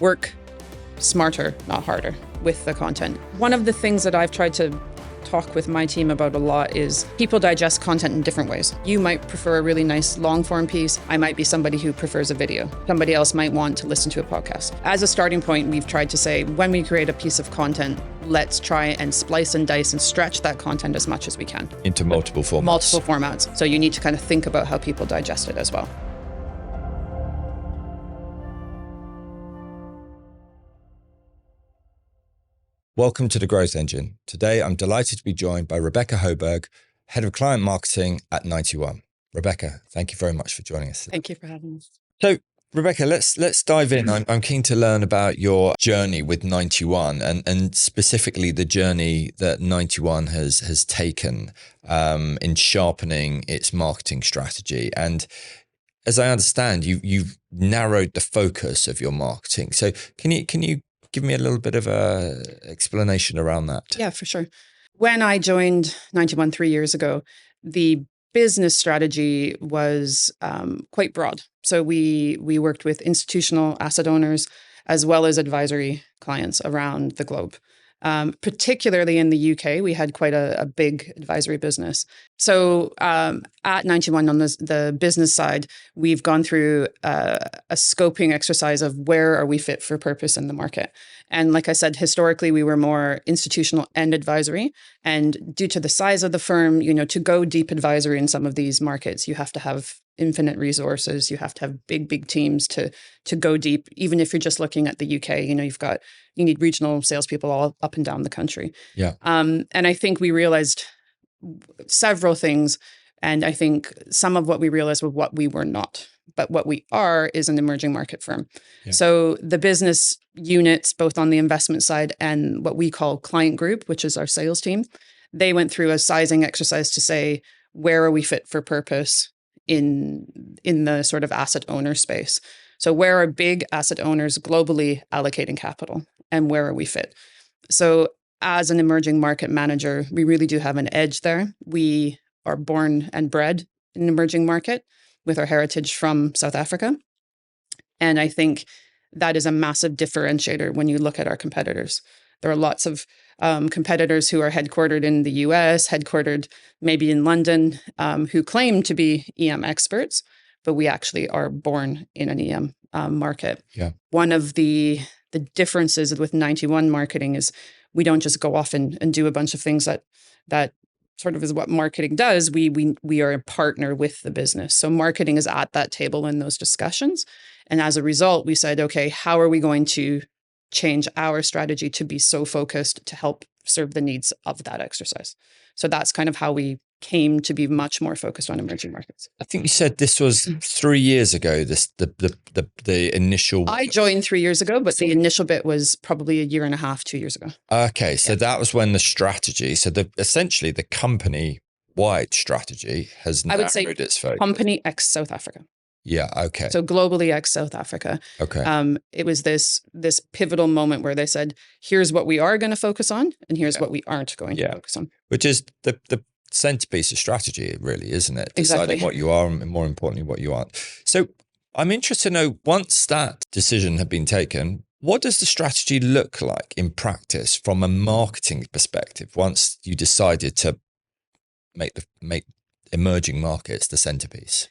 work smarter, not harder, with the content. One of the things that I've tried to talk with my team about a lot is people digest content in different ways. You might prefer a really nice long form piece. I might be somebody who prefers a video. Somebody else might want to listen to a podcast. As a starting point, we've tried to say, when we create a piece of content, let's try and splice and dice and stretch that content as much as we can. Into multiple formats. Multiple formats. So you need to kind of think about how people digest it as well. Welcome to The Growth Engine. Today, I'm delighted to be joined by Rebecca Hoberg, Head of Client Marketing at 91. Rebecca, thank you very much for joining us today. Thank you for having us. So, Rebecca, let's dive in. I'm keen to learn about your journey with 91 and specifically the journey that 91 has taken in sharpening its marketing strategy. And as I understand, you've narrowed the focus of your marketing. So can you give me a little bit of a explanation around that? Yeah, for sure. When I joined 91 3 years ago, the business strategy was quite broad. So we worked with institutional asset owners as well as advisory clients around the globe. Particularly in the UK, we had quite a big advisory business. So at 91 on the business side, we've gone through a scoping exercise of where are we fit for purpose in the market. And like I said, historically, we were more institutional and advisory. And due to the size of the firm, to go deep advisory in some of these markets, you have to have infinite resources. You have to have big teams to go deep. Even if you're just looking at the UK, you need regional salespeople all up and down the country. Yeah. And I think we realized several things. And I think some of what we realized was what we were not. But what we are is an emerging market firm. Yeah. So the business units, both on the investment side and what we call client group, which is our sales team, they went through a sizing exercise to say, where are we fit for purpose in the sort of asset owner space? So where are big asset owners globally allocating capital and where are we fit? So as an emerging market manager, we really do have an edge there. We are born and bred in an emerging market with our heritage from South Africa. And I think that is a massive differentiator when you look at our competitors. There are lots of competitors who are headquartered in the US, headquartered maybe in London, who claim to be EM experts, but we actually are born in an EM market. Yeah. One of the differences with 91 marketing is we don't just go off and do a bunch of things that sort of is what marketing does. We are a partner with the business. So marketing is at that table in those discussions. And as a result, we said, okay, how are we going to change our strategy to be so focused to help serve the needs of that exercise? So that's kind of how we came to be much more focused on emerging markets. I think you said this was 3 years ago, the initial... I joined 3 years ago, but the initial bit was probably a year and a half, 2 years ago. Okay, so that was when the strategy, essentially the company-wide strategy has narrowed its focus. Company ex South Africa. Yeah, okay. So globally ex South Africa. Okay. It was this pivotal moment where they said, here's what we are going to focus on, and here's what we aren't going to focus on. Which is the centerpiece of strategy, really, isn't it? Exactly. Deciding what you are and more importantly, what you aren't. So I'm interested to know, once that decision had been taken, what does the strategy look like in practice from a marketing perspective once you decided to make emerging markets the centerpiece?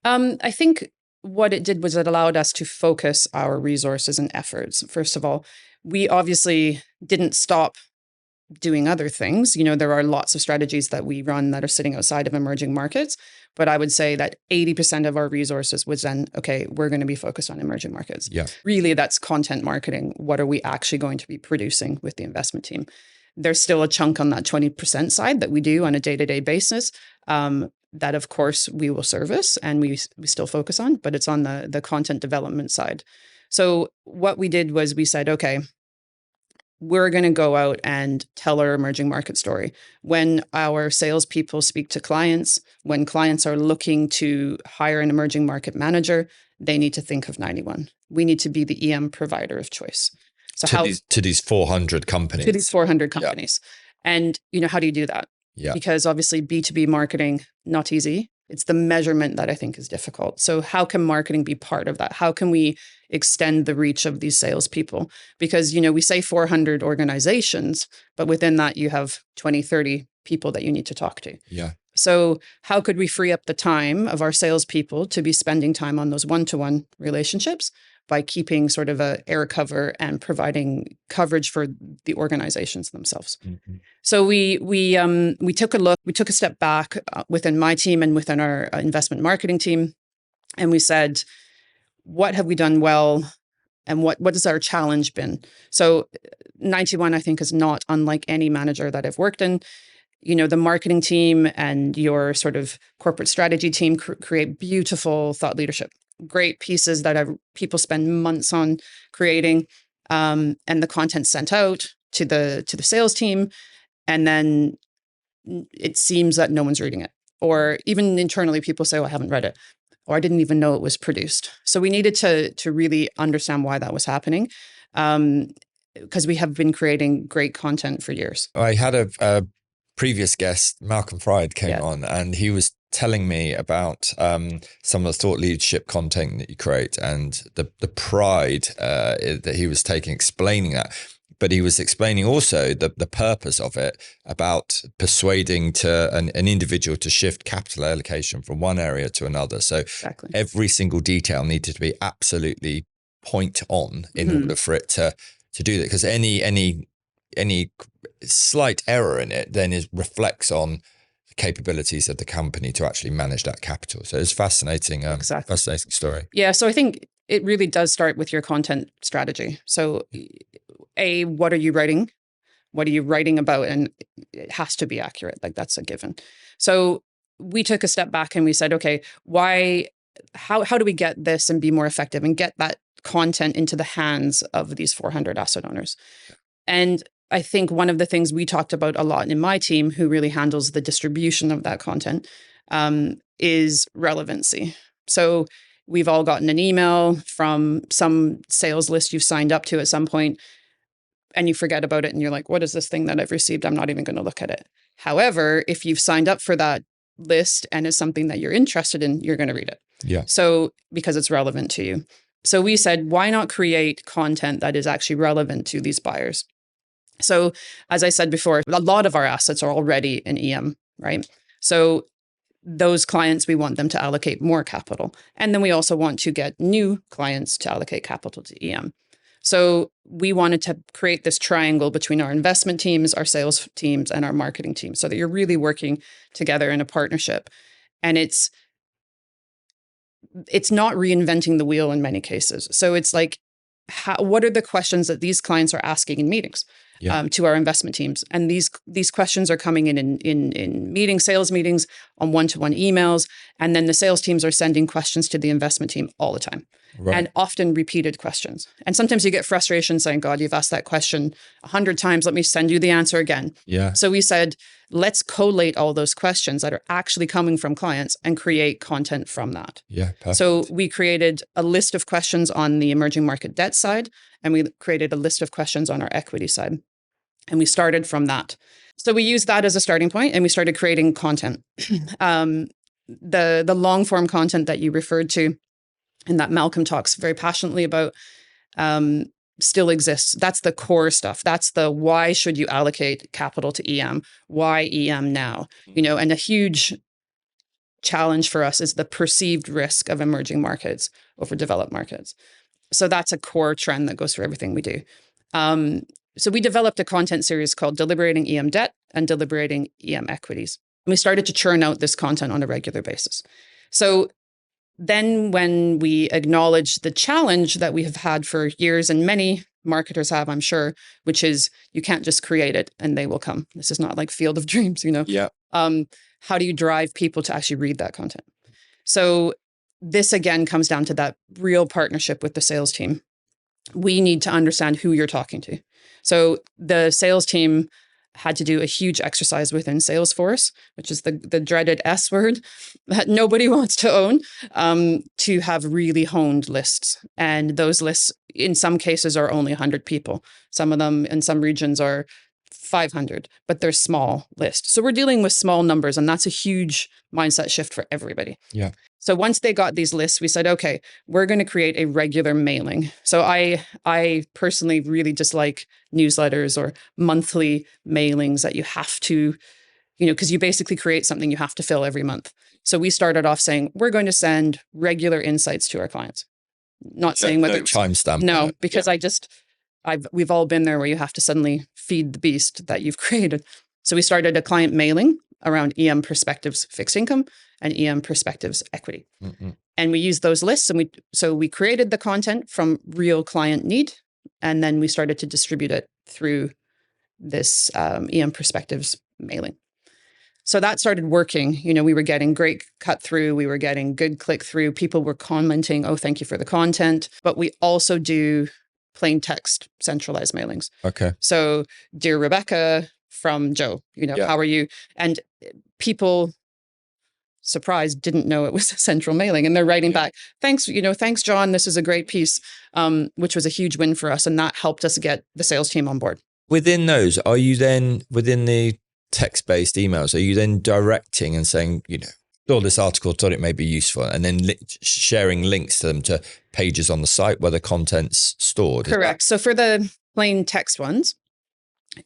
I think what it did was it allowed us to focus our resources and efforts. First of all, we obviously didn't stop doing other things. There are lots of strategies that we run that are sitting outside of emerging markets. But I would say that 80% of our resources was then, okay, we're going to be focused on emerging markets. Yeah. Really, that's content marketing. What are we actually going to be producing with the investment team? There's still a chunk on that 20% side that we do on a day-to-day basis. That, of course, we will service and we still focus on, but it's on the content development side. So what we did was we said, okay, we're going to go out and tell our emerging market story. When our salespeople speak to clients, when clients are looking to hire an emerging market manager, they need to think of 91. We need to be the EM provider of choice. So to these 400 companies. To these 400 companies. Yeah. And, how do you do that? Yeah. Because obviously B2B marketing, not easy. It's the measurement that I think is difficult. So how can marketing be part of that? How can we extend the reach of these salespeople? Because, we say 400 organizations, but within that you have 20, 30 people that you need to talk to. Yeah. So how could we free up the time of our salespeople to be spending time on those one-to-one relationships by keeping sort of a air cover and providing coverage for the organizations themselves? Mm-hmm. So we took a look. We took a step back within my team and within our investment marketing team, and we said, what have we done well, and what has our challenge been? So 91, I think, is not unlike any manager that I've worked in. The marketing team and your sort of corporate strategy team create beautiful thought leadership, great pieces that people spend months on creating, and the content sent out to the sales team. And then it seems that no one's reading it. Or even internally, people say, I haven't read it, or I didn't even know it was produced. So we needed to really understand why that was happening, because we have been creating great content for years. I had a previous guest, Malcolm Fried, came on, and he was telling me about some of the thought leadership content that you create and the pride that he was taking, explaining that. But he was explaining also the purpose of it, about persuading an individual to shift capital allocation from one area to another. So every single detail needed to be absolutely point on in order for it to do that. Because any slight error in it then reflects on the capabilities of the company to actually manage that capital. So it's fascinating, fascinating story. Yeah, so I think it really does start with your content strategy. So what are you writing? What are you writing about? And it has to be accurate. Like, that's a given. So we took a step back and we said, okay, how do we get this and be more effective and get that content into the hands of these 400 asset owners? And I think one of the things we talked about a lot in my team, who really handles the distribution of that content, is relevancy. So we've all gotten an email from some sales list you've signed up to at some point, and you forget about it and you're like, what is this thing that I've received? I'm not even going to look at it. However, if you've signed up for that list and it's something that you're interested in, you're going to read it. Yeah. So because it's relevant to you. So we said, why not create content that is actually relevant to these buyers? So as I said before, a lot of our assets are already in EM, right? So those clients, we want them to allocate more capital. And then we also want to get new clients to allocate capital to EM. So we wanted to create this triangle between our investment teams, our sales teams, and our marketing teams, so that you're really working together in a partnership. And it's not reinventing the wheel in many cases. So it's like, what are the questions that these clients are asking in meetings to our investment teams? And these questions are coming in meetings, sales meetings, on one-to-one emails. And then the sales teams are sending questions to the investment team all the time. Right. And often repeated questions. And sometimes you get frustration saying, God, you've asked that question 100 times. Let me send you the answer again. Yeah. So we said, let's collate all those questions that are actually coming from clients and create content from that. Yeah, perfect. So we created a list of questions on the emerging market debt side, and we created a list of questions on our equity side. And we started from that. So we used that as a starting point, and we started creating content. The long form content that you referred to, and that Malcolm talks very passionately about, still exists. That's the core stuff. That's the why should you allocate capital to EM? Why EM now? And a huge challenge for us is the perceived risk of emerging markets over developed markets. So that's a core trend that goes through everything we do. So we developed a content series called Deliberating EM Debt and Deliberating EM Equities. And we started to churn out this content on a regular basis. So then when we acknowledge the challenge that we have had for years, and many marketers have, I'm sure, which is you can't just create it and they will come. This is not like Field of Dreams, Yeah. How do you drive people to actually read that content? So this again comes down to that real partnership with the sales team. We need to understand who you're talking to. So the sales team had to do a huge exercise within Salesforce, which is the dreaded S word that nobody wants to own, to have really honed lists. And those lists, in some cases, are only 100 people. Some of them in some regions are 500, but they're small list. So we're dealing with small numbers, and that's a huge mindset shift for everybody. Yeah. So once they got these lists, we said, okay, we're going to create a regular mailing. So I personally really dislike newsletters or monthly mailings that you have to, because you basically create something you have to fill every month. So we started off saying, we're going to send regular insights to our clients. Not saying whether timestamp. No, because we've all been there where you have to suddenly feed the beast that you've created. So we started a client mailing around EM Perspectives Fixed Income and EM Perspectives Equity. Mm-mm. And we used those lists, and we created the content from real client need, and then we started to distribute it through this EM Perspectives mailing. So that started working. We were getting great cut through. We were getting good click through. People were commenting, oh, thank you for the content. But we also do plain text centralized mailings. Okay. So, dear Rebecca from Joe, how are you? And people, surprised, didn't know it was a central mailing. And they're writing back, thanks, thanks, John. This is a great piece, which was a huge win for us. And that helped us get the sales team on board. Within those, are you then, within the text-based emails, are you then directing and saying, saw this article, thought it may be useful, and then sharing links to them to pages on the site where the content's stored? Correct. So for the plain text ones,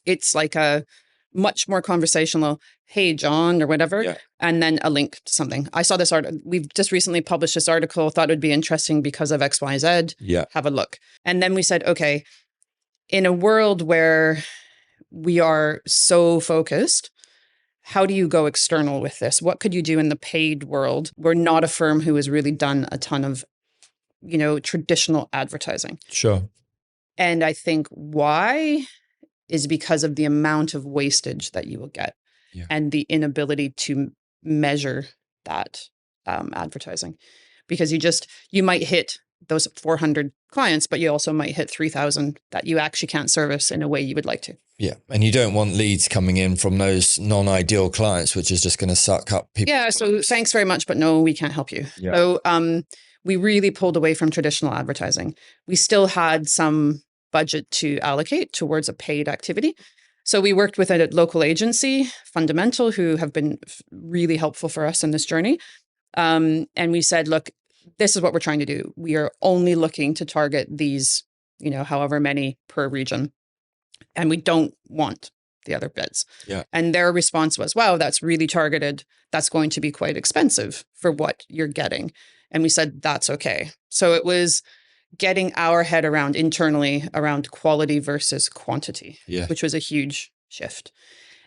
it's like a much more conversational, hey, John, or whatever, and then a link to something. I saw this article. We've just recently published this article, thought it would be interesting because of X, Y, Z. Yeah. Have a look. And then we said, okay, in a world where we are so focused, how do you go external with this? What could you do in the paid world? We're not a firm who has really done a ton of, traditional advertising. Sure. And I think why is because of the amount of wastage that you will get and the inability to measure that advertising. Because you might hit those 400 clients, but you also might hit 3,000 that you actually can't service in a way you would like to. Yeah. And you don't want leads coming in from those non-ideal clients, which is just going to suck up people. Yeah. So thanks very much, but no, we can't help you. Yeah. So we really pulled away from traditional advertising. We still had some budget to allocate towards a paid activity. So we worked with a local agency, Fundamental, who have been really helpful for us in this journey. And we said, look, this is what we're trying to do. We are only looking to target these, however many per region. And we don't want the other bits. Yeah. And their response was, wow, that's really targeted. That's going to be quite expensive for what you're getting. And we said, that's okay. So it was getting our head around internally around quality versus quantity, which was a huge shift.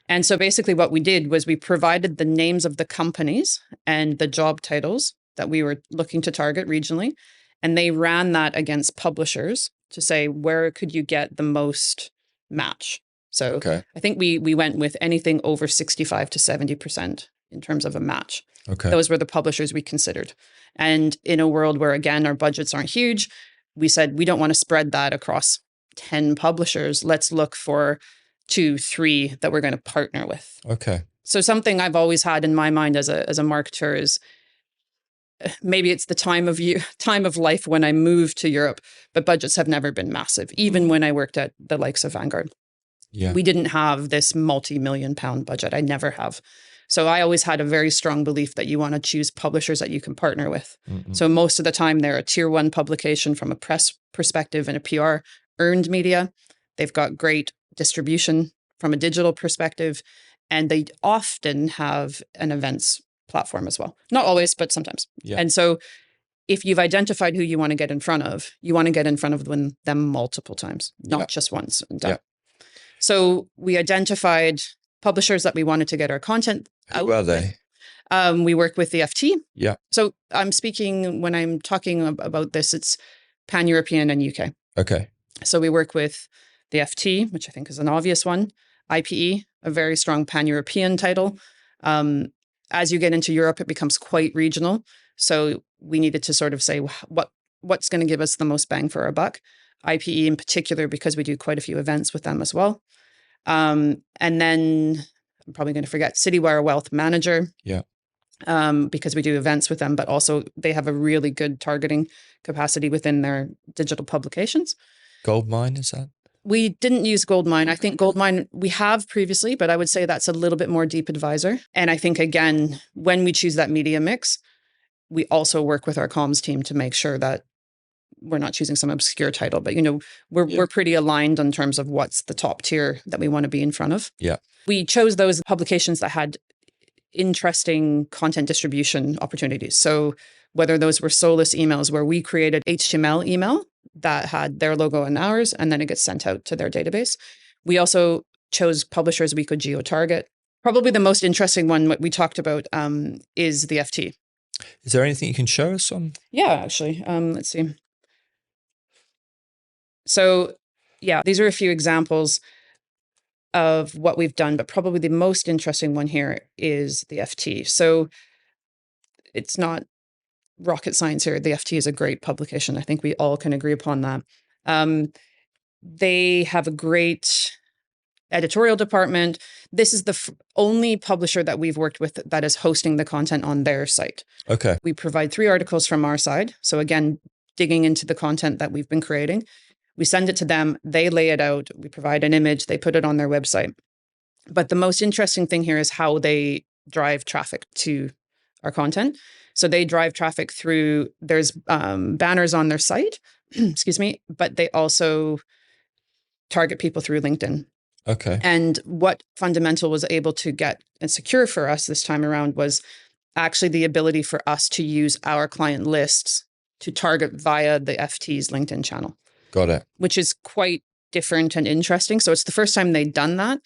And so basically what we did was we provided the names of the companies and the job titles that we were looking to target regionally. And they ran that against publishers to say, where could you get the most match? So I think we went with anything over 65 to 70% in terms of a match. Okay. Those were the publishers we considered. And in a world where, again, our budgets aren't huge, we said, we don't want to spread that across 10 publishers. Let's look for 2, 3 that we're going to partner with. Okay. So something I've always had in my mind as a marketer is maybe it's the time of life when I moved to Europe, but budgets have never been massive. Even when I worked at the likes of Vanguard, we didn't have this multi-million pound budget. I never have. So I always had a very strong belief that you want to choose publishers that you can partner with. Mm-hmm. So most of the time they're a tier 1 publication from a press perspective and a PR earned media. They've got great distribution from a digital perspective, and they often have an events platform as well. Not always, but sometimes. Yeah. And so if you've identified who you want to get in front of, you want to get in front of them multiple times, not just once and done. Yeah. So we identified publishers that we wanted to get our content out. Who are they? We work with the FT. Yeah. So when I'm talking about this, it's pan-European and UK. Okay. So we work with the FT, which I think is an obvious one. IPE, a very strong pan-European title. As you get into Europe, it becomes quite regional. So we needed to sort of say what's going to give us the most bang for our buck. IPE in particular, because we do quite a few events with them as well. And then I'm probably going to forget Citywire Wealth Manager. Yeah. Because we do events with them, but also they have a really good targeting capacity within their digital publications. Goldmine, is that? We didn't use Goldmine. I think Goldmine we have previously, but I would say that's a little bit more deep advisor. And I think, again, when we choose that media mix, we also work with our comms team to make sure that we're not choosing some obscure title, but we're pretty aligned in terms of what's the top tier that we want to be in front of. Yeah. We chose those publications that had interesting content distribution opportunities. So whether those were soulless emails where we created HTML email that had their logo and ours, and then it gets sent out to their database. We also chose publishers we could geo-target. Probably the most interesting one, what we talked about, is the FT. Is there anything you can show us on? Yeah, actually. Let's see. So yeah, these are a few examples of what we've done, but probably the most interesting one here is the FT. So it's not rocket science here. The FT is a great publication. I think we all can agree upon that. They have a great editorial department. This is the only publisher that we've worked with that is hosting the content on their site. Okay. We provide 3 articles from our side. So again, digging into the content that we've been creating. We send it to them, they lay it out, we provide an image, they put it on their website. But the most interesting thing here is how they drive traffic to our content. So they drive traffic through, there's banners on their site, excuse me, but they also target people through LinkedIn. Okay. And what Fundamental was able to get and secure for us this time around was actually the ability for us to use our client lists to target via the FT's LinkedIn channel. Got it. Which is quite different and interesting. So it's the first time they'd done that.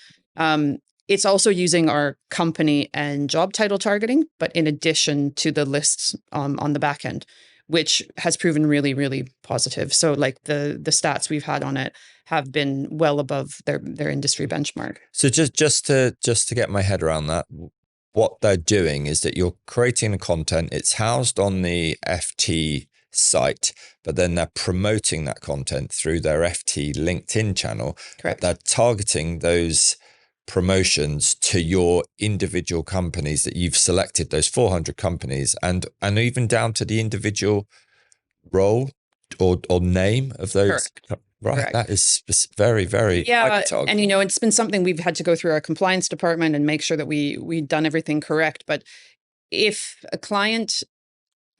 It's also using our company and job title targeting, but in addition to the lists on the back end, which has proven really, really positive. So like the stats we've had on it have been well above their industry benchmark. So just to get my head around that, what they're doing is that you're creating the content, it's housed on the FT site, but then they're promoting that content through their FT LinkedIn channel. Correct. They're targeting those promotions to your individual companies that you've selected, those 400 companies, and even down to the individual role or name of those. Correct. Right. Correct. That is very, very hyper-targeted. And it's been something we've had to go through our compliance department and make sure that we've done everything correct. But if a client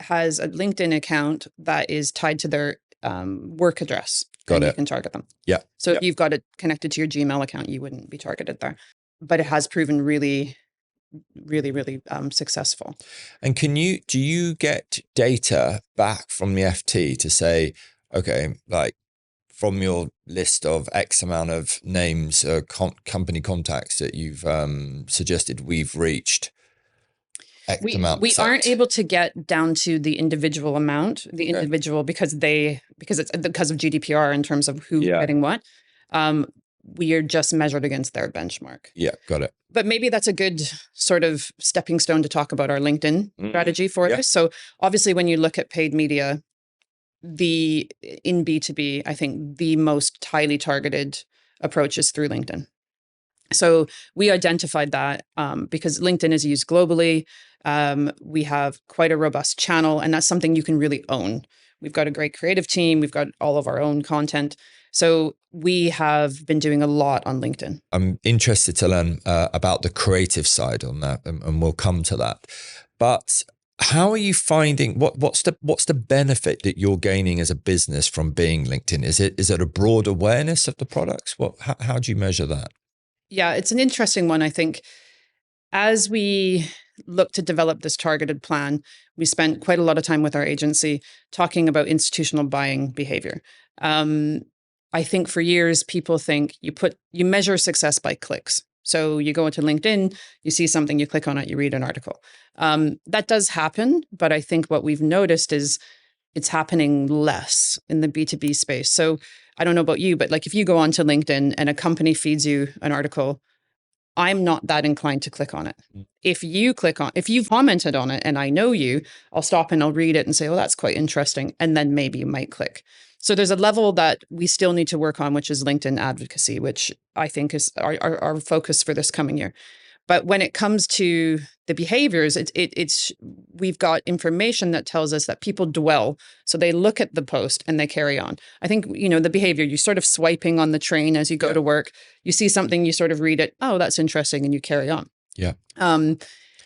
has a LinkedIn account that is tied to their work address, then you can target them. Yeah. So if you've got it connected to your Gmail account, you wouldn't be targeted there. But it has proven really, really, really successful. And do you get data back from the FT to say, okay, like from your list of X amount of names, company contacts that you've suggested we've reached We aren't able to get down to the individual amount, individual because of GDPR in terms of who's getting what. We are just measured against their benchmark. Yeah, got it. But maybe that's a good sort of stepping stone to talk about our LinkedIn strategy for this. So obviously when you look at paid media, in B2B, I think the most highly targeted approach is through LinkedIn. So we identified that because LinkedIn is used globally. We have quite a robust channel, and that's something you can really own. We've got a great creative team. We've got all of our own content. So we have been doing a lot on LinkedIn. I'm interested to learn about the creative side on that, and we'll come to that. But how are you finding what's the benefit that you're gaining as a business from being LinkedIn? Is it a broad awareness of the products? How do you measure that? Yeah, it's an interesting one. I think as we look to develop this targeted plan, we spent quite a lot of time with our agency talking about institutional buying behavior. I think for years, people think you measure success by clicks. So you go into LinkedIn, you see something, you click on it, you read an article. That does happen, but I think what we've noticed is it's happening less in the B2B space. So I don't know about you, but like if you go onto LinkedIn and a company feeds you an article, I'm not that inclined to click on it. If you've commented on it and I know you, I'll stop and I'll read it and say, oh, that's quite interesting. And then maybe you might click. So there's a level that we still need to work on, which is LinkedIn advocacy, which I think is our focus for this coming year. But when it comes to the behaviors, we've got information that tells us that people dwell. So they look at the post and they carry on. I think, the behavior, you sort of swiping on the train as you go to work, you see something, you sort of read it. Oh, that's interesting. And you carry on. Yeah.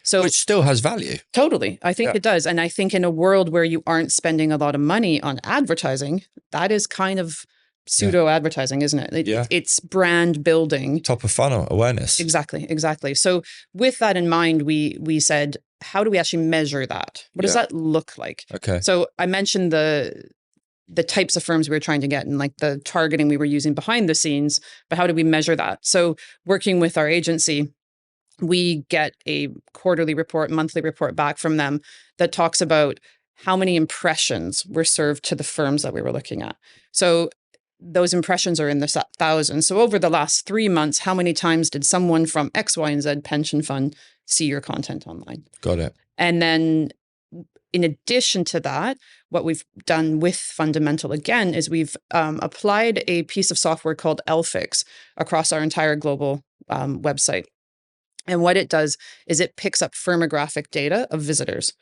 So which still has value. Totally. I think it does. And I think in a world where you aren't spending a lot of money on advertising, that is kind of pseudo advertising, isn't it? It's brand building. Top of funnel awareness. Exactly. So with that in mind, we said, how do we actually measure that? What does that look like? Okay. So I mentioned the types of firms we were trying to get and like the targeting we were using behind the scenes, but how do we measure that? So working with our agency, we get a quarterly report, monthly report back from them that talks about how many impressions were served to the firms that we were looking at. So those impressions are in the thousands. So over the last 3 months, how many times did someone from X, Y, and Z pension fund see your content online? Got it. And then in addition to that, what we've done with Fundamental again is we've applied a piece of software called LFix across our entire global website. And what it does is it picks up firmographic data of visitors.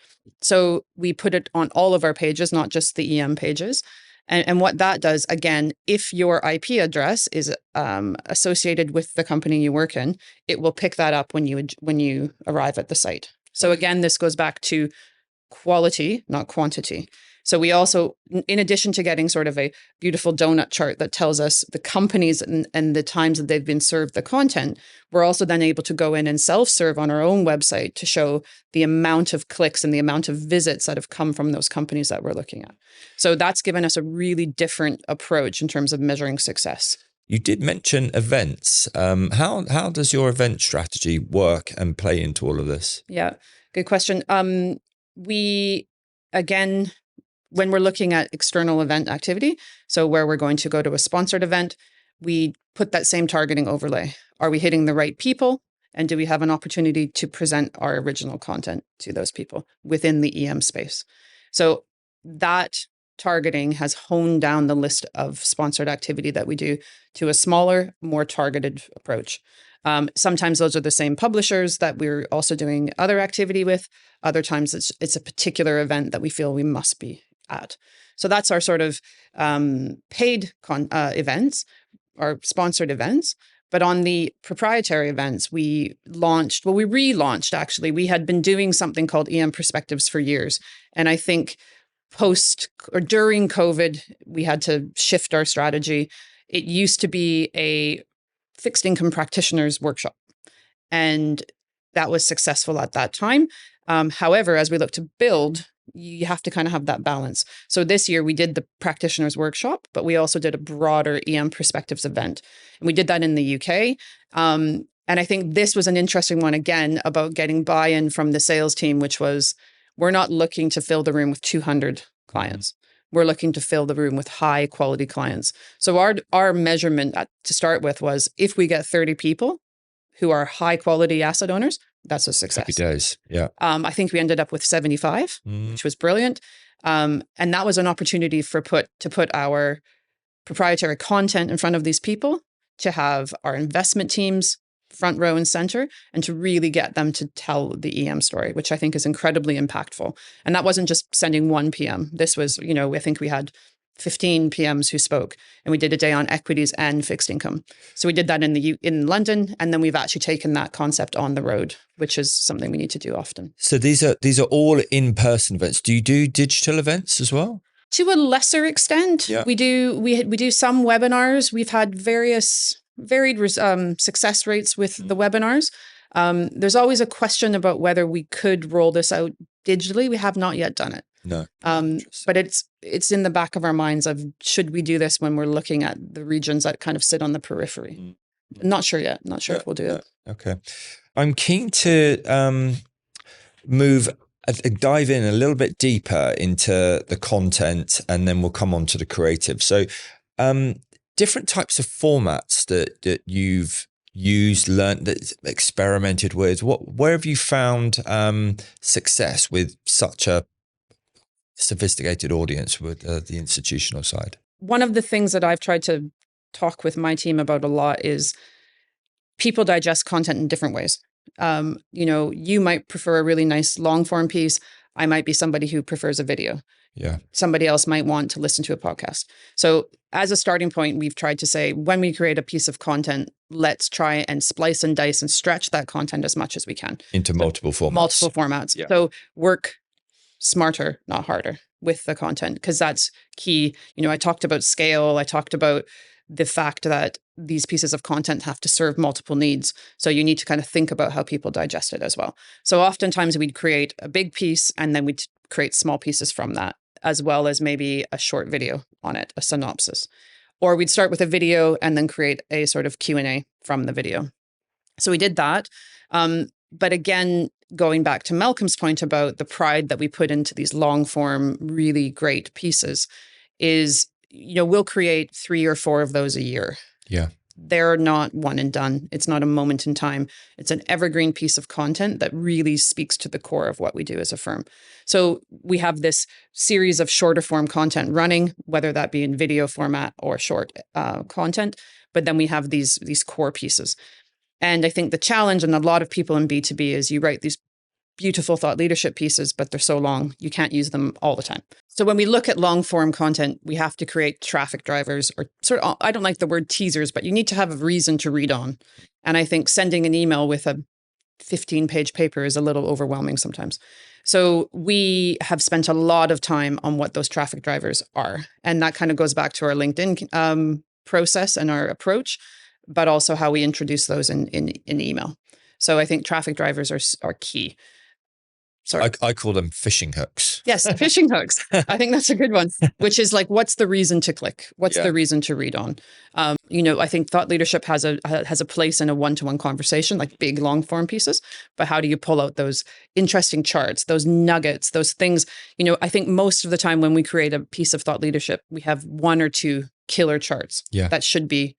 So we put it on all of our pages, not just the EM pages. And what that does, again, if your IP address is associated with the company you work in, it will pick that up when you arrive at the site. So again, this goes back to quality, not quantity. So we also, in addition to getting sort of a beautiful donut chart that tells us the companies and the times that they've been served the content, we're also then able to go in and self-serve on our own website to show the amount of clicks and the amount of visits that have come from those companies that we're looking at. So that's given us a really different approach in terms of measuring success. You did mention events. How does your event strategy work and play into all of this? Yeah, good question. We, again, when we're looking at external event activity, so where we're going to go to a sponsored event, we put that same targeting overlay. Are we hitting the right people? And do we have an opportunity to present our original content to those people within the EM space? So that targeting has honed down the list of sponsored activity that we do to a smaller, more targeted approach. Sometimes those are the same publishers that we're also doing other activity with. Other times it's a particular event that we feel we must be at. So that's our sort of paid events, our sponsored events. But on the proprietary events, we relaunched actually. We had been doing something called EM Perspectives for years. And I think during COVID, we had to shift our strategy. It used to be a fixed income practitioners workshop. And that was successful at that time. However, as we look to build, you have to kind of have that balance. So this year we did the practitioners workshop, but we also did a broader EM Perspectives event. And we did that in the UK. And I think this was an interesting one, again, about getting buy-in from the sales team, which was, we're not looking to fill the room with 200 clients. We're looking to fill the room with high quality clients. So our measurement to start with was, if we get 30 people who are high quality asset owners, that's a success. Happy days. Yeah. I think we ended up with 75, which was brilliant. And that was an opportunity to put our proprietary content in front of these people, to have our investment teams front row and center, and to really get them to tell the EM story, which I think is incredibly impactful. And that wasn't just sending one PM. This was, I think we had 15 PMs who spoke, and we did a day on equities and fixed income. So we did that in London, and then we've actually taken that concept on the road, which is something we need to do often. So these are all in-person events. Do you do digital events as well? To a lesser extent, we do some webinars. We've had varied success rates with the webinars. There's always a question about whether we could roll this out digitally. We have not yet done it. No. But it's in the back of our minds of, should we do this when we're looking at the regions that kind of sit on the periphery? Not sure yet. Not sure if we'll do it. Okay. I'm keen to dive in a little bit deeper into the content, and then we'll come on to the creative. So different types of formats that you've used, learned, that experimented with. Where have you found success with such a sophisticated audience with the institutional side? One of the things that I've tried to talk with my team about a lot is people digest content in different ways. You might prefer a really nice long form piece. I might be somebody who prefers a video. Yeah. Somebody else might want to listen to a podcast. So as a starting point, we've tried to say, when we create a piece of content, let's try and splice and dice and stretch that content as much as we can. Into multiple formats. Multiple formats. Yeah. So work smarter, not harder with the content, because that's key. I talked about scale. I talked about the fact that these pieces of content have to serve multiple needs. So you need to kind of think about how people digest it as well. So oftentimes we'd create a big piece and then we'd create small pieces from that, as well as maybe a short video on it, a synopsis. Or we'd start with a video and then create a sort of Q&A from the video. So we did that. But again, going back to Malcolm's point about the pride that we put into these long form, really great pieces is, we'll create 3 or 4 of those a year. Yeah. They're not one and done. It's not a moment in time. It's an evergreen piece of content that really speaks to the core of what we do as a firm. So we have this series of shorter form content running, whether that be in video format or short content. But then we have these core pieces. And I think the challenge, and a lot of people in B2B, is you write these beautiful thought leadership pieces, but they're so long, you can't use them all the time. So when we look at long form content, we have to create traffic drivers, or sort of, I don't like the word teasers, but you need to have a reason to read on. And I think sending an email with a 15-page paper is a little overwhelming sometimes. So we have spent a lot of time on what those traffic drivers are. And that kind of goes back to our LinkedIn process and our approach, but also how we introduce those in email. So I think traffic drivers are key. Sorry. I call them fishing hooks. Yes, fishing hooks. I think that's a good one, which is like, what's the reason to click? What's the reason to read on? I think thought leadership has a place in a one-to-one conversation, like big long form pieces. But how do you pull out those interesting charts, those nuggets, those things? I think most of the time when we create a piece of thought leadership, we have 1 or 2 killer charts that should be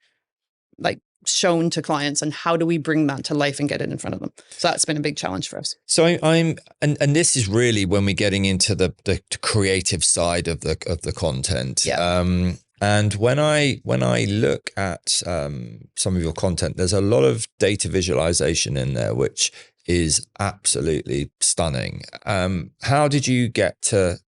like shown to clients, and how do we bring that to life and get it in front of them? So that's been a big challenge for us. So and this is really when we're getting into the creative side of the content. Yeah. And when I look at some of your content, there's a lot of data visualization in there, which is absolutely stunning. How did you get to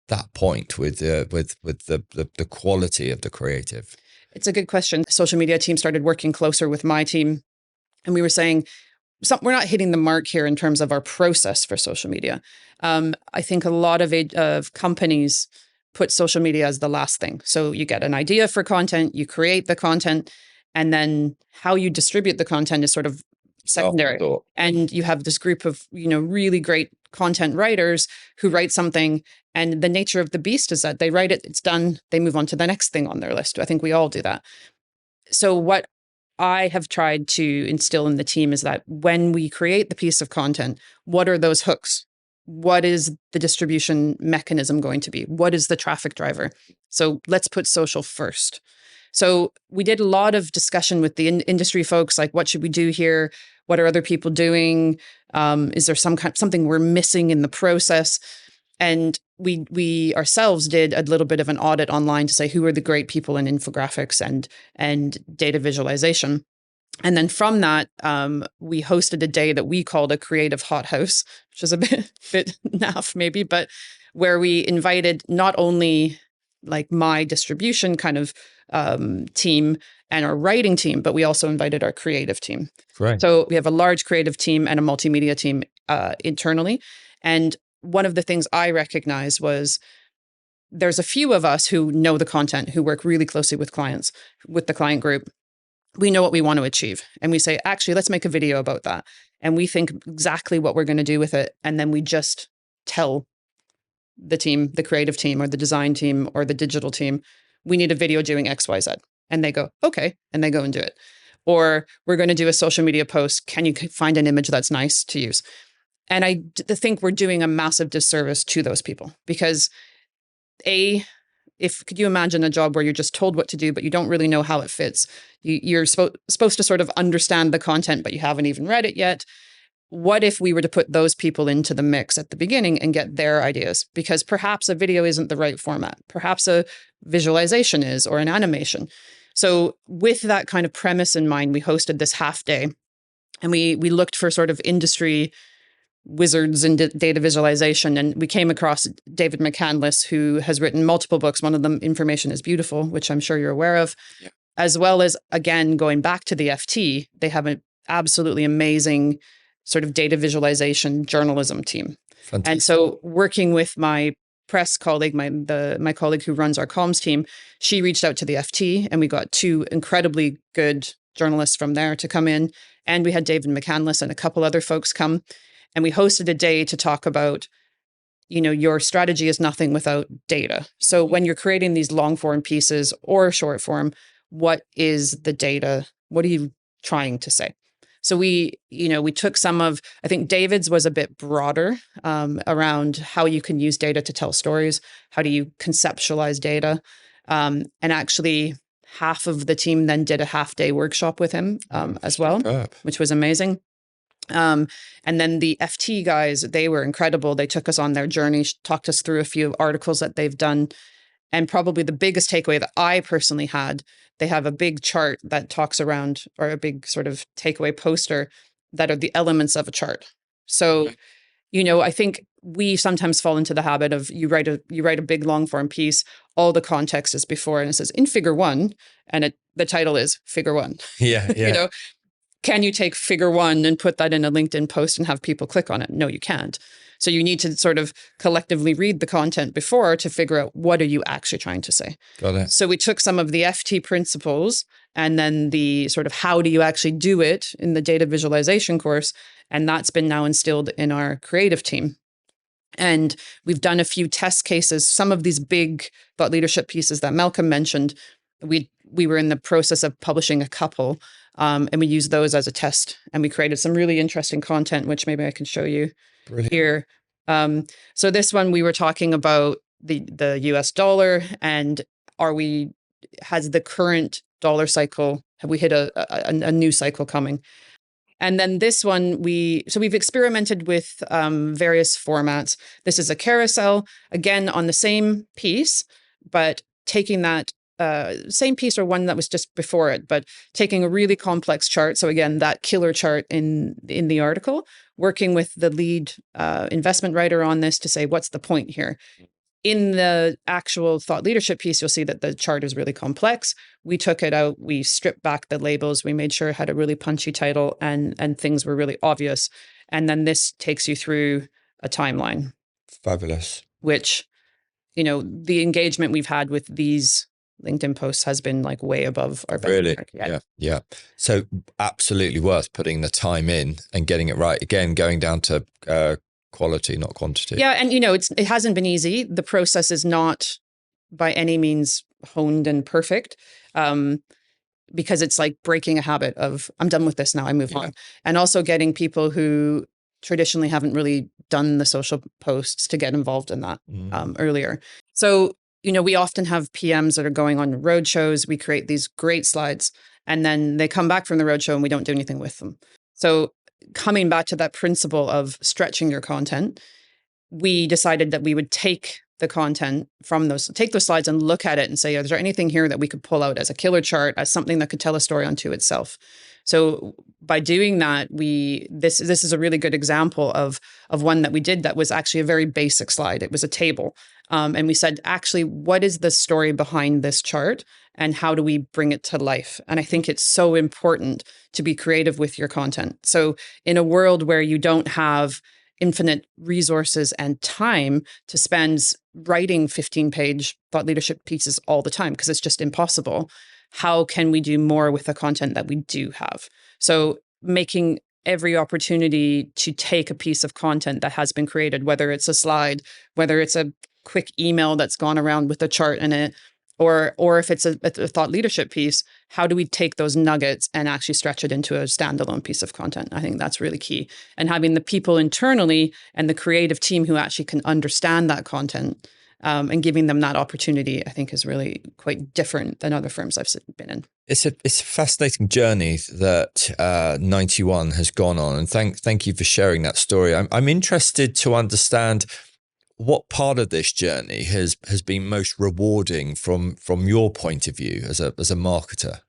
that point with the quality of the creative? It's a good question. The social media team started working closer with my team, and we were saying, we're not hitting the mark here in terms of our process for social media. I think a lot of companies put social media as the last thing. So you get an idea for content, you create the content, and then how you distribute the content is sort of secondary. And you have this group of, really great content writers who write something, and the nature of the beast is that they write it, it's done, they move on to the next thing on their list. I think we all do that. So what I have tried to instill in the team is that when we create the piece of content, what are those hooks? What is the distribution mechanism going to be? What is the traffic driver? So let's put social first. So we did a lot of discussion with the industry folks, like, what should we do here? What are other people doing? Is there something we're missing in the process? And we ourselves did a little bit of an audit online to say, who are the great people in infographics and data visualization? And then from that, we hosted a day that we called a creative hothouse, which is a bit naff maybe, but where we invited not only like my distribution kind of team and our writing team, but we also invited our creative team. Right. So we have a large creative team and a multimedia team internally. And one of the things I recognized was there's a few of us who know the content, who work really closely with clients, with the client group. We know what we want to achieve. And we say, actually, let's make a video about that. And we think exactly what we're going to do with it. And then we just tell the team, the creative team or the design team or the digital team, we need a video doing X, Y, Z. And they go, okay. And they go and do it. Or we're going to do a social media post. Can you find an image that's nice to use? And I think we're doing a massive disservice to those people because could you imagine a job where you're just told what to do, but you don't really know how it fits? You're supposed to sort of understand the content, but you haven't even read it yet. What if we were to put those people into the mix at the beginning and get their ideas? Because perhaps a video isn't the right format. Perhaps a visualization is, or an animation. So with that kind of premise in mind, we hosted this half day And we looked for sort of industry wizards in data visualization. And we came across David McCandless, who has written multiple books. One of them, Information is Beautiful, which I'm sure you're aware of, as well as, again, going back to the FT, they have an absolutely amazing sort of data visualization journalism team. Fantastic. And so working with my press colleague, my colleague who runs our comms team, she reached out to the FT, and we got two incredibly good journalists from there to come in. And we had David McCandless and a couple other folks come. And we hosted a day to talk about, your strategy is nothing without data. So when you're creating these long form pieces or short form, what is the data? What are you trying to say? So we took some of, I think David's was a bit broader around how you can use data to tell stories. How do you conceptualize data? And actually, half of the team then did a half-day workshop with him as well, which was amazing. And then the FT guys, they were incredible. They took us on their journey, talked us through a few articles that they've done. And probably the biggest takeaway that I personally had, they have a big chart that talks around, or a big sort of takeaway poster that are the elements of a chart. So, I think we sometimes fall into the habit of you write a big long form piece, all the context is before, and it says in figure 1, and the title is figure 1. Yeah. Can you take figure 1 and put that in a LinkedIn post and have people click on it? No, you can't. So you need to sort of collectively read the content before to figure out what are you actually trying to say. Got it. So we took some of the FT principles and then the sort of how do you actually do it in the data visualization course. And that's been now instilled in our creative team. And we've done a few test cases. Some of these big thought leadership pieces that Malcolm mentioned, we were in the process of publishing a couple, and we used those as a test. And we created some really interesting content, which maybe I can show you. Brilliant. Here. So this one, we were talking about the US dollar, and has the current dollar cycle, have we hit a new cycle coming? And then this one, we've experimented with various formats. This is a carousel, again, on the same piece, but taking that same piece or one that was just before it, but taking a really complex chart. So again, that killer chart in the article, working with the lead investment writer on this to say, what's the point here? In the actual thought leadership piece, you'll see that the chart is really complex. We took it out, we stripped back the labels, we made sure it had a really punchy title and things were really obvious. And then this takes you through a timeline. Fabulous. Which, the engagement we've had with these LinkedIn posts has been like way above our benchmark. Really? Yeah. So absolutely worth putting the time in and getting it right. Again, going down to quality, not quantity. Yeah. And, it hasn't been easy. The process is not by any means honed and perfect, because it's like breaking a habit of, I'm done with this now, I move on. And also getting people who traditionally haven't really done the social posts to get involved in that earlier. So, we often have PMs that are going on road shows. We create these great slides, and then they come back from the roadshow and we don't do anything with them. So coming back to that principle of stretching your content, we decided that we would take the content from take those slides and look at it and say, is there anything here that we could pull out as a killer chart, as something that could tell a story unto itself? So by doing that, this is a really good example of one that we did that was actually a very basic slide. It was a table. And we said, actually, what is the story behind this chart and how do we bring it to life? And I think it's so important to be creative with your content. So in a world where you don't have infinite resources and time to spend writing 15-page thought leadership pieces all the time, because it's just impossible, how can we do more with the content that we do have? So making every opportunity to take a piece of content that has been created, whether it's a slide, whether it's a quick email that's gone around with a chart in it, or if it's a thought leadership piece, how do we take those nuggets and actually stretch it into a standalone piece of content? I think that's really key. And having the people internally and the creative team who actually can understand that content and giving them that opportunity, I think is really quite different than other firms I've been in. It's a fascinating journey that 91 has gone on, and thank you for sharing that story. I'm interested to understand what part of this journey has been most rewarding from your point of view as a marketer.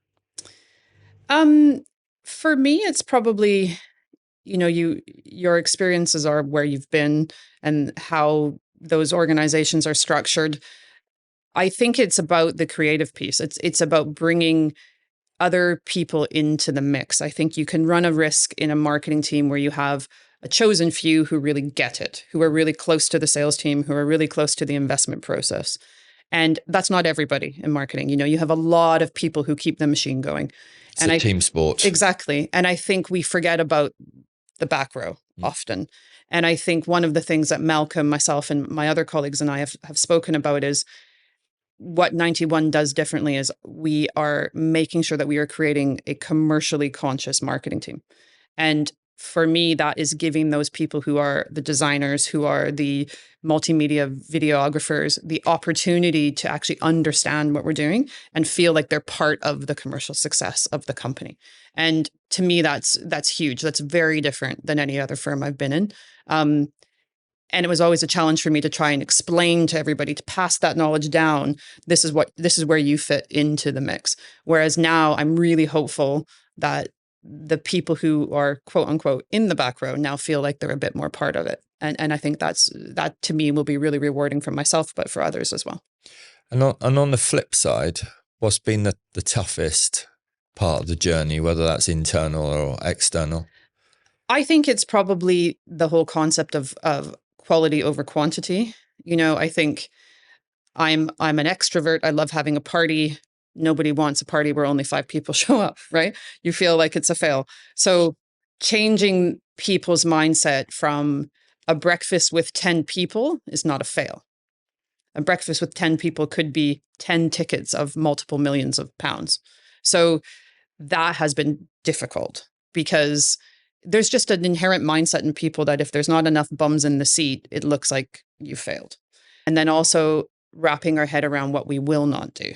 For me, it's probably your experiences are where you've been and how those organizations are structured. I think it's about the creative piece. It's about bringing other people into the mix. I think you can run a risk in a marketing team where you have a chosen few who really get it, who are really close to the sales team, who are really close to the investment process. And that's not everybody in marketing. You have a lot of people who keep the machine going. It's a team sport. Exactly. And I think we forget about the back row often. And I think one of the things that Malcolm, myself, and my other colleagues and I have spoken about is what 91 does differently is we are making sure that we are creating a commercially conscious marketing team. And for me, that is giving those people who are the designers, who are the multimedia videographers, the opportunity to actually understand what we're doing and feel like they're part of the commercial success of the company. And to me, that's huge. That's very different than any other firm I've been in. And it was always a challenge for me to try and explain to everybody, to pass that knowledge down. This is where you fit into the mix. Whereas now I'm really hopeful that the people who are quote unquote in the back row now feel like they're a bit more part of it. And I think that to me will be really rewarding for myself, but for others as well. And on the flip side, what's been the toughest part of the journey, whether that's internal or external? I think it's probably the whole concept of quality over quantity. I think I'm an extrovert. I love having a party. Nobody wants a party where only 5 people show up, right? You feel like it's a fail. So changing people's mindset from a breakfast with 10 people is not a fail. A breakfast with 10 people could be 10 tickets of multiple millions of pounds. So that has been difficult because there's just an inherent mindset in people that if there's not enough bums in the seat, it looks like you failed. And then also wrapping our head around what we will not do.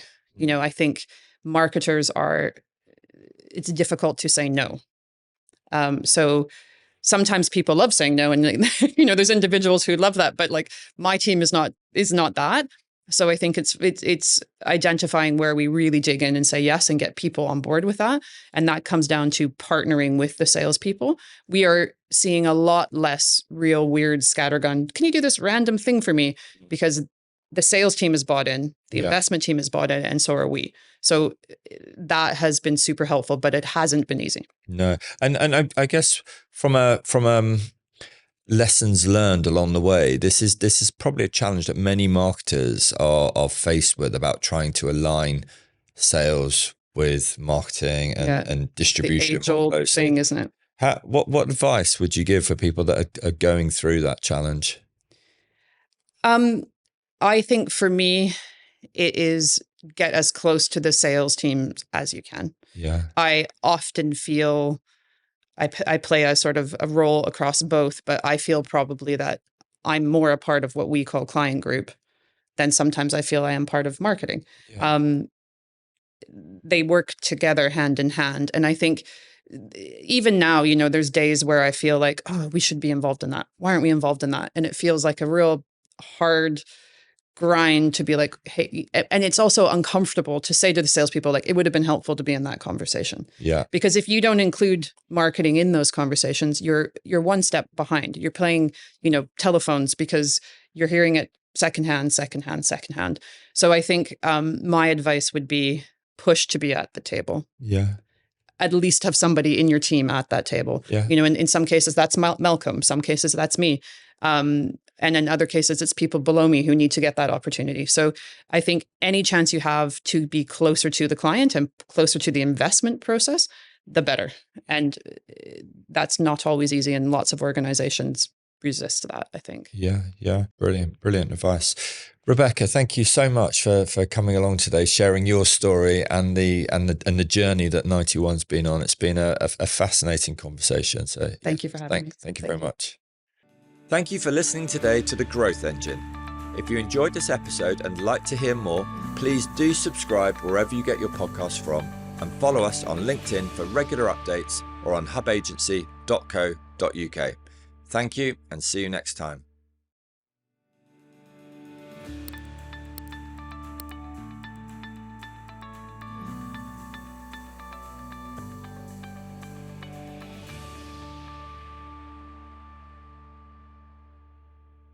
I think marketers it's difficult to say no. So sometimes people love saying no, and there's individuals who love that, but like my team is not that. So I think it's identifying where we really dig in and say yes and get people on board with that. And that comes down to partnering with the salespeople. We are seeing a lot less real weird scattergun. Can you do this random thing for me? Because the sales team is bought in, the investment team is bought in, and so are we. So that has been super helpful, but it hasn't been easy. No. And I guess from lessons learned along the way, this is probably a challenge that many marketers are faced with, about trying to align sales with marketing and distribution. The age-old thing, isn't it? What advice would you give for people that are going through that challenge? I think for me, it is get as close to the sales team as you can. Yeah. I often feel I play a sort of a role across both, but I feel probably that I'm more a part of what we call client group than sometimes I feel I am part of marketing. Yeah. They work together hand in hand. And I think even now, there's days where I feel like, oh, we should be involved in that. Why aren't we involved in that? And it feels like a real hard grind to be like, hey, and it's also uncomfortable to say to the salespeople, like, it would have been helpful to be in that conversation. Yeah. Because if you don't include marketing in those conversations, you're one step behind. You're playing, telephones because you're hearing it secondhand. So I think my advice would be push to be at the table. Yeah. At least have somebody in your team at that table. Yeah. In some cases that's Malcolm, some cases that's me. And in other cases, it's people below me who need to get that opportunity. So I think any chance you have to be closer to the client and closer to the investment process, the better. And that's not always easy. And lots of organizations resist that, I think. Yeah. Brilliant advice. Rebecca, thank you so much for coming along today, sharing your story and the journey that 91's been on. It's been a fascinating conversation. So thank you for having me. Thank you very much. Thank you for listening today to The Growth Engine. If you enjoyed this episode and like to hear more, please do subscribe wherever you get your podcasts from, and follow us on LinkedIn for regular updates or on hubagency.co.uk. Thank you, and see you next time.